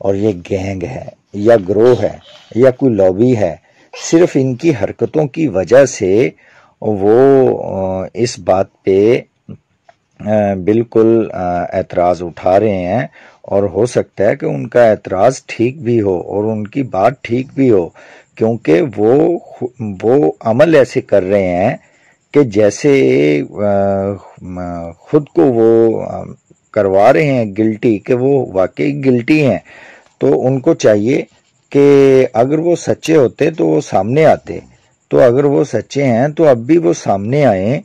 اور یہ گینگ ہے یا گروہ ہے یا کوئی لابی ہے، صرف ان کی حرکتوں کی وجہ سے وہ اس بات پہ بالکل اعتراض اٹھا رہے ہیں، اور ہو سکتا ہے کہ ان کا اعتراض ٹھیک بھی ہو اور ان کی بات ٹھیک بھی ہو، کیونکہ وہ عمل ایسے کر رہے ہیں کہ جیسے خود کو وہ کروا رہے ہیں گلٹی، کہ وہ واقعی گلٹی ہیں۔ تو ان کو چاہیے کہ اگر وہ سچے ہوتے تو وہ سامنے آتے، تو اگر وہ سچے ہیں تو اب بھی وہ سامنے آئیں،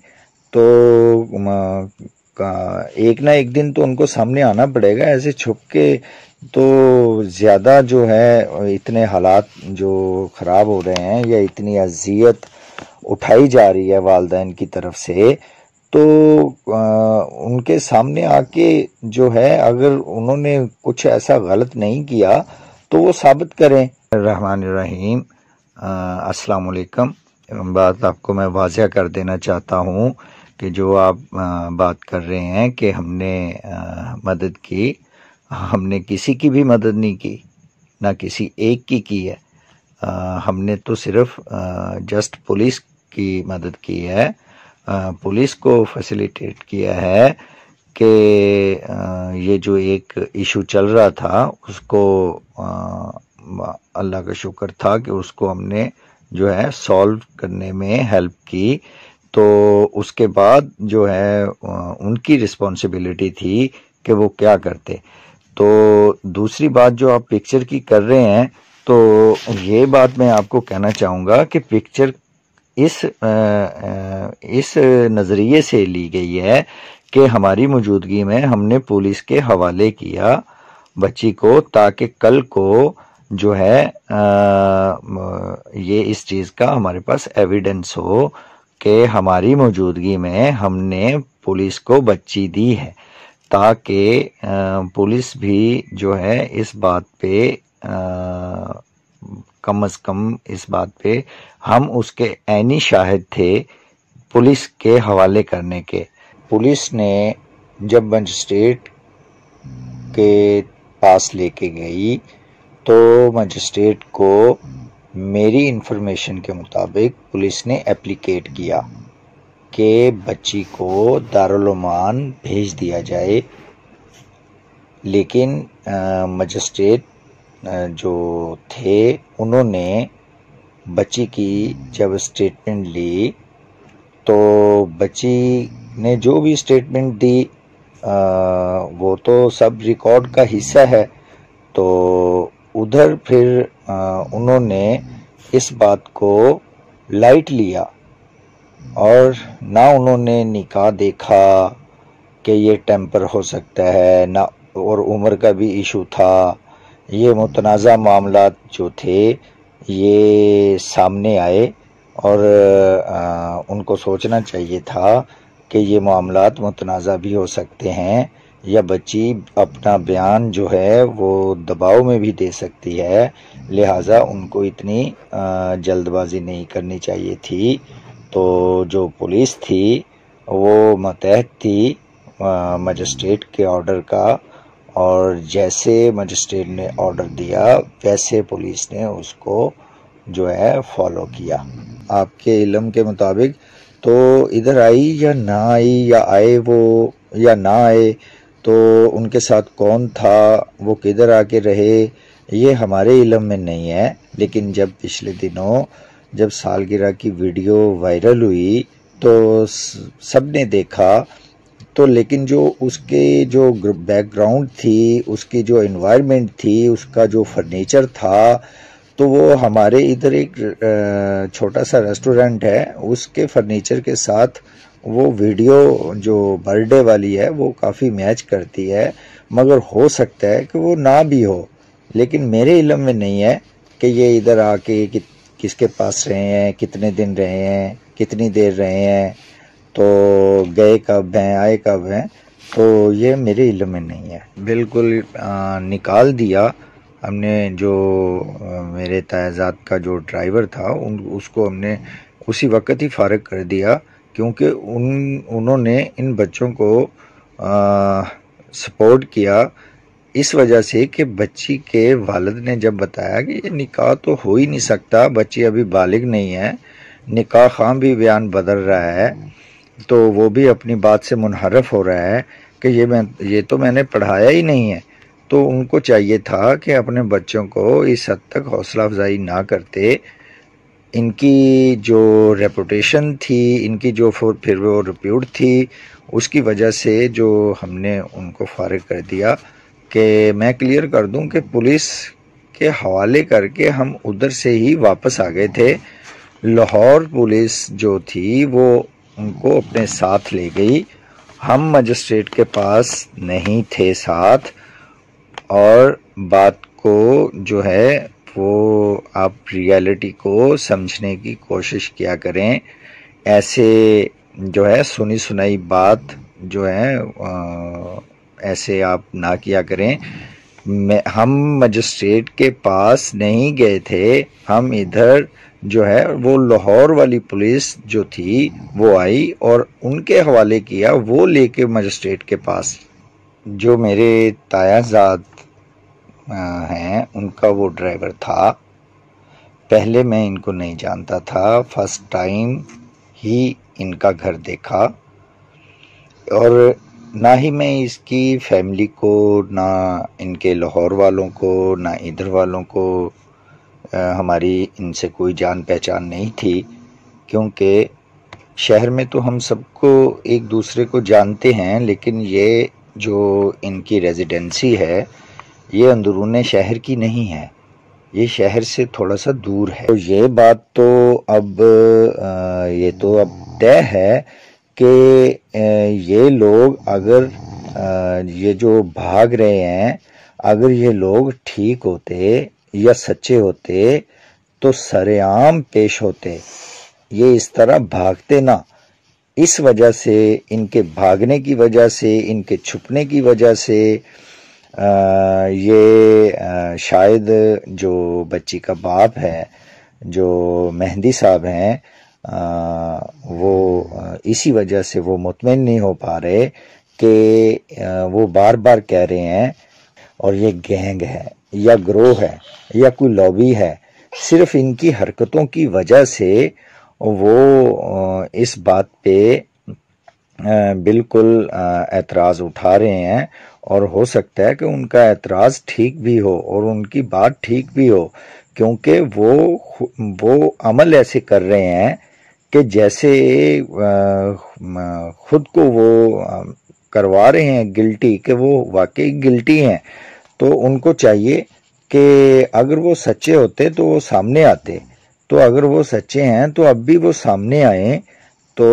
تو ایک نہ ایک دن تو ان کو سامنے آنا پڑے گا۔ ایسے چھپ کے تو زیادہ جو ہے اتنے حالات جو خراب ہو رہے ہیں یا اتنی اذیت اٹھائی جا رہی ہے والدین کی طرف سے، تو ان کے سامنے آ کے جو ہے اگر انہوں نے کچھ ایسا غلط نہیں کیا تو وہ ثابت کریں۔ الرحمن الرحیم، السلام علیکم۔ بات آپ کو میں واضح کر دینا چاہتا ہوں کہ جو آپ بات کر رہے ہیں کہ ہم نے مدد کی، ہم نے کسی کی بھی مدد نہیں کی، نہ کسی ایک کی ہے۔ ہم نے تو صرف جسٹ پولیس کی مدد کی ہے، پولیس کو فیسیلیٹیٹ کیا ہے کہ یہ جو ایک ایشو چل رہا تھا اس کو اللہ کا شکر تھا کہ اس کو ہم نے جو ہے سالو کرنے میں ہیلپ کی۔ تو اس کے بعد جو ہے ان کی رسپانسبلٹی تھی کہ وہ کیا کرتے۔ تو دوسری بات جو آپ پکچر کی کر رہے ہیں، تو یہ بات میں آپ کو کہنا چاہوں گا کہ پکچر اس نظریے سے لی گئی ہے کہ ہماری موجودگی میں ہم نے پولیس کے حوالے کیا بچی کو، تاکہ کل کو جو ہے یہ اس چیز کا ہمارے پاس ایویڈنس ہو کہ ہماری موجودگی میں ہم نے پولیس کو بچی دی ہے، تاکہ پولیس بھی جو ہے اس بات پہ کم از کم اس بات پہ ہم اس کے عینی شاہد تھے پولیس کے حوالے کرنے کے۔ پولیس نے جب مجسٹریٹ کے پاس لے کے گئی تو مجسٹریٹ کو میری انفارمیشن کے مطابق پولیس نے اپلیکیٹ کیا کہ بچی کو دارالعمان بھیج دیا جائے، لیکن مجسٹریٹ جو تھے انہوں نے بچی کی جب اسٹیٹمنٹ لی تو بچی نے جو بھی اسٹیٹمنٹ دی وہ تو سب ریکارڈ کا حصہ ہے۔ تو ادھر پھر انہوں نے اس بات کو لائٹ لیا اور نہ انہوں نے نکاح دیکھا کہ یہ ٹیمپر ہو سکتا ہے، نہ اور عمر کا بھی ایشو تھا۔ یہ متنازع معاملات جو تھے یہ سامنے آئے اور ان کو سوچنا چاہیے تھا کہ یہ معاملات متنازع بھی ہو سکتے ہیں، یا بچی اپنا بیان جو ہے وہ دباؤ میں بھی دے سکتی ہے، لہٰذا ان کو اتنی جلد بازی نہیں کرنی چاہیے تھی۔ تو جو پولیس تھی وہ متحد تھی مجسٹریٹ کے آرڈر کا، اور جیسے مجسٹریٹ نے آرڈر دیا ویسے پولیس نے اس کو جو ہے فالو کیا۔ آپ کے علم کے مطابق تو ادھر آئی یا نہ آئی، یا آئے وہ یا نہ آئے، تو ان کے ساتھ کون تھا، وہ کدھر آ کے رہے، یہ ہمارے علم میں نہیں ہے۔ لیکن جب پچھلے دنوں جب سالگرہ کی ویڈیو وائرل ہوئی تو سب نے دیکھا، تو لیکن جو اس کے جو بیک گراؤنڈ تھی، اس کی جو انوائرمنٹ تھی، اس کا جو فرنیچر تھا، تو وہ ہمارے ادھر ایک چھوٹا سا ریسٹورنٹ ہے، اس کے فرنیچر کے ساتھ وہ ویڈیو جو برتھ ڈے والی ہے وہ کافی میچ کرتی ہے، مگر ہو سکتا ہے کہ وہ نہ بھی ہو۔ لیکن میرے علم میں نہیں ہے کہ یہ ادھر آ کے کس کے پاس رہے ہیں، کتنے دن رہے ہیں، کتنی دیر رہے ہیں، تو گئے کب ہیں، آئے کب ہیں، تو یہ میرے علم میں نہیں ہے۔ بالکل نکال دیا ہم نے، جو میرے تیزات کا جو ڈرائیور تھا اس کو ہم نے اسی وقت ہی فارغ کر دیا، کیونکہ انہوں نے ان بچوں کو سپورٹ کیا اس وجہ سے کہ بچی کے والد نے جب بتایا کہ یہ نکاح تو ہو ہی نہیں سکتا، بچی ابھی بالغ نہیں ہے، نکاح خواہ بھی بیان بدل رہا ہے، تو وہ بھی اپنی بات سے منحرف ہو رہا ہے کہ یہ تو میں نے پڑھایا ہی نہیں ہے، تو ان کو چاہیے تھا کہ اپنے بچوں کو اس حد تک حوصلہ افزائی نہ کرتے۔ ان کی جو ریپوٹیشن تھی، ان کی جو پھر وہ ریپیوٹ تھی، اس کی وجہ سے جو ہم نے ان کو فارغ کر دیا۔ کہ میں کلیئر کر دوں کہ پولیس کے حوالے کر کے ہم ادھر سے ہی واپس آ گئے تھے۔ لاہور پولیس جو تھی وہ ان کو اپنے ساتھ لے گئی، ہم مجسٹریٹ کے پاس نہیں تھے ساتھ۔ اور بات کو جو ہے وہ آپ ریالٹی کو سمجھنے کی کوشش کیا کریں، ایسے جو ہے سنی سنائی بات جو ہے ایسے آپ نہ کیا کریں۔ ہم مجسٹریٹ کے پاس نہیں گئے تھے، ہم ادھر جو ہے وہ لاہور والی پولیس جو تھی وہ آئی اور ان کے حوالے کیا، وہ لے کے مجسٹریٹ کے پاس۔ جو میرے تایا زاد ہیں ان کا وہ ڈرائیور تھا، پہلے میں ان کو نہیں جانتا تھا، فرسٹ ٹائم ہی ان کا گھر دیکھا، اور نہ ہی میں اس کی فیملی کو، نہ ان کے لاہور والوں کو، نہ ادھر والوں کو ہماری ان سے کوئی جان پہچان نہیں تھی، کیونکہ شہر میں تو ہم سب کو ایک دوسرے کو جانتے ہیں، لیکن یہ جو ان کی ریزیڈنسی ہے یہ اندرون شہر کی نہیں ہے، یہ شہر سے تھوڑا سا دور ہے۔ تو یہ بات تو اب طے ہے کہ یہ لوگ اگر یہ جو بھاگ رہے ہیں، اگر یہ لوگ ٹھیک ہوتے یا سچے ہوتے تو سرعام پیش ہوتے، یہ اس طرح بھاگتے نہ۔ اس وجہ سے، ان کے بھاگنے کی وجہ سے، ان کے چھپنے کی وجہ سے یہ شاید جو بچی کا باپ ہے، جو مہندی صاحب ہیں، وہ اسی وجہ سے وہ مطمئن نہیں ہو پا رہے کہ وہ بار بار کہہ رہے ہیں، اور یہ گینگ ہے یا گروہ ہے یا کوئی لابی ہے، صرف ان کی حرکتوں کی وجہ سے وہ اس بات پہ بالکل اعتراض اٹھا رہے ہیں، اور ہو سکتا ہے کہ ان کا اعتراض ٹھیک بھی ہو اور ان کی بات ٹھیک بھی ہو، کیونکہ وہ عمل ایسے کر رہے ہیں کہ جیسے خود کو وہ کروا رہے ہیں گلٹی، کہ وہ واقعی گلٹی ہیں۔ تو ان کو چاہیے کہ اگر وہ سچے ہوتے تو وہ سامنے آتے، تو اگر وہ سچے ہیں تو اب بھی وہ سامنے آئیں، تو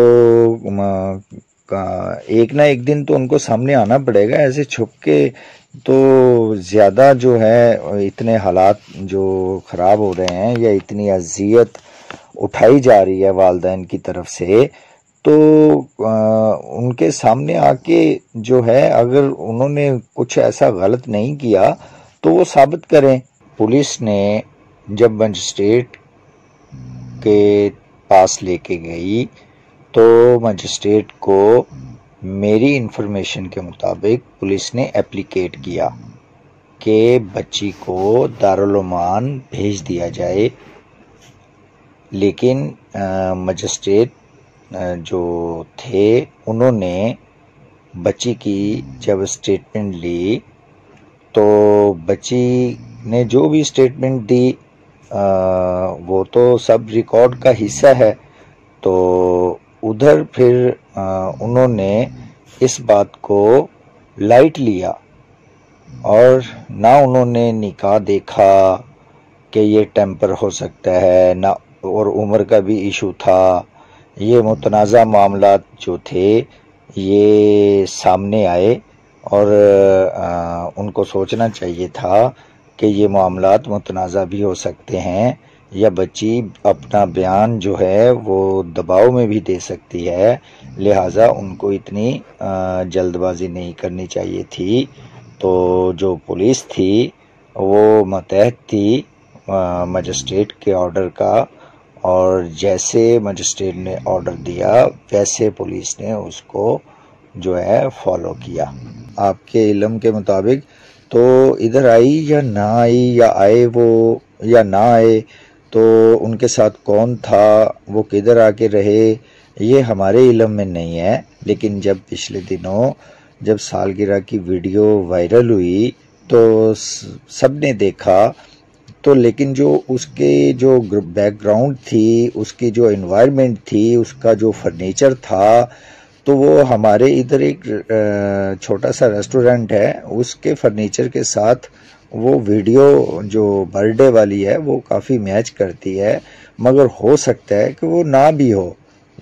ایک نہ ایک دن تو ان کو سامنے آنا پڑے گا، ایسے چھپ کے تو زیادہ جو ہے اتنے حالات جو خراب ہو رہے ہیں یا اتنی اذیت اٹھائی جا رہی ہے والدین کی طرف سے، تو ان کے سامنے آ کے جو ہے اگر انہوں نے کچھ ایسا غلط نہیں کیا تو وہ ثابت کریں۔ پولیس نے جب مجسٹریٹ کے پاس لے کے گئی تو مجسٹریٹ کو میری انفارمیشن کے مطابق پولیس نے اپلیکیٹ کیا کہ بچی کو دارالعمان بھیج دیا جائے، لیکن مجسٹریٹ جو تھے انہوں نے بچی کی جب اسٹیٹمنٹ لی تو بچی نے جو بھی اسٹیٹمنٹ دی وہ تو سب ریکارڈ کا حصہ ہے، تو ادھر پھر انہوں نے اس بات کو لائٹ لیا، اور نہ انہوں نے نکاح دیکھا کہ یہ ٹیمپر ہو سکتا ہے، نہ اور عمر کا بھی ایشو تھا۔ یہ متنازع معاملات جو تھے یہ سامنے آئے، اور ان کو سوچنا چاہیے تھا کہ یہ معاملات متنازع بھی ہو سکتے ہیں، یا بچی اپنا بیان جو ہے وہ دباؤ میں بھی دے سکتی ہے، لہٰذا ان کو اتنی جلد بازی نہیں کرنی چاہیے تھی۔ تو جو پولیس تھی وہ متحد تھی مجسٹریٹ کے آرڈر کا، اور جیسے مجسٹریٹ نے آرڈر دیا ویسے پولیس نے اس کو جو ہے فالو کیا۔ آپ کے علم کے مطابق تو ادھر آئی یا نہ آئی، یا آئے وہ یا نہ آئے، تو ان کے ساتھ کون تھا، وہ کدھر آ کے رہے، یہ ہمارے علم میں نہیں ہے۔ لیکن جب پچھلے دنوں جب سالگرہ کی ویڈیو وائرل ہوئی تو سب نے دیکھا، تو لیکن جو اس کے جو بیک گراؤنڈ تھی، اس کی جو انوائرمنٹ تھی، اس کا جو فرنیچر تھا، تو وہ ہمارے ادھر ایک چھوٹا سا ریسٹورنٹ ہے، اس کے فرنیچر کے ساتھ وہ ویڈیو جو برتھ ڈے والی ہے وہ کافی میچ کرتی ہے، مگر ہو سکتا ہے کہ وہ نہ بھی ہو۔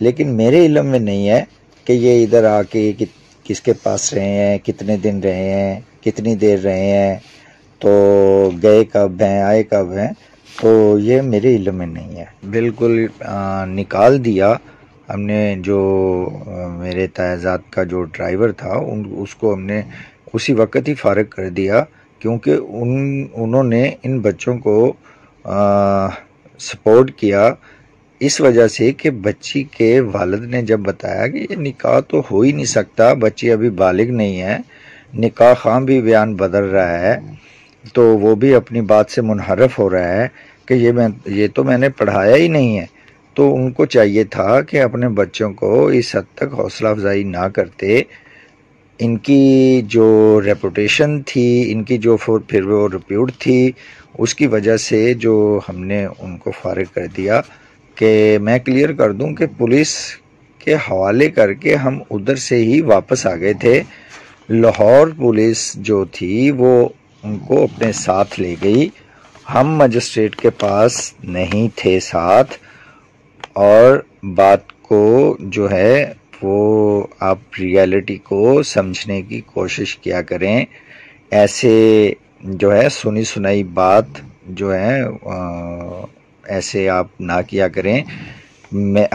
لیکن میرے علم میں نہیں ہے کہ یہ ادھر آ کے کس کے پاس رہے ہیں، کتنے دن رہے ہیں، کتنی دیر رہے ہیں، تو گئے کب ہیں، آئے کب ہیں، تو یہ میرے علم میں نہیں ہے۔ بالکل نکال دیا ہم نے، جو میرے تیزات کا جو ڈرائیور تھا اس کو ہم نے اسی وقت ہی فارغ کر دیا، کیونکہ انہوں نے ان بچوں کو سپورٹ کیا اس وجہ سے کہ بچی کے والد نے جب بتایا کہ یہ نکاح تو ہو ہی نہیں سکتا، بچی ابھی بالغ نہیں ہے، نکاح خواہ بھی بیان بدل رہا ہے، تو وہ بھی اپنی بات سے منحرف ہو رہا ہے کہ یہ تو میں نے پڑھایا ہی نہیں ہے، تو ان کو چاہیے تھا کہ اپنے بچوں کو اس حد تک حوصلہ افزائی نہ کرتے۔ ان کی جو ریپوٹیشن تھی، ان کی جو پھر وہ ریپیوٹ تھی، اس کی وجہ سے جو ہم نے ان کو فارغ کر دیا۔ کہ میں کلیئر کر دوں کہ پولیس کے حوالے کر کے ہم ادھر سے ہی واپس آ گئے تھے، لاہور پولیس جو تھی وہ ان کو اپنے ساتھ لے گئی، ہم مجسٹریٹ کے پاس نہیں تھے ساتھ۔ اور بات کو جو ہے وہ آپ ریالٹی کو سمجھنے کی کوشش کیا کریں، ایسے جو ہے سنی سنائی بات جو ہے ایسے آپ نہ کیا کریں۔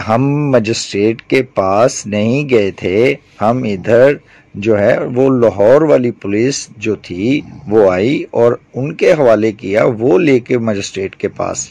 ہم مجسٹریٹ کے پاس نہیں گئے تھے، ہم ادھر جو ہے وہ لاہور والی پولیس جو تھی وہ آئی اور ان کے حوالے کیا، وہ لے کے مجسٹریٹ کے پاس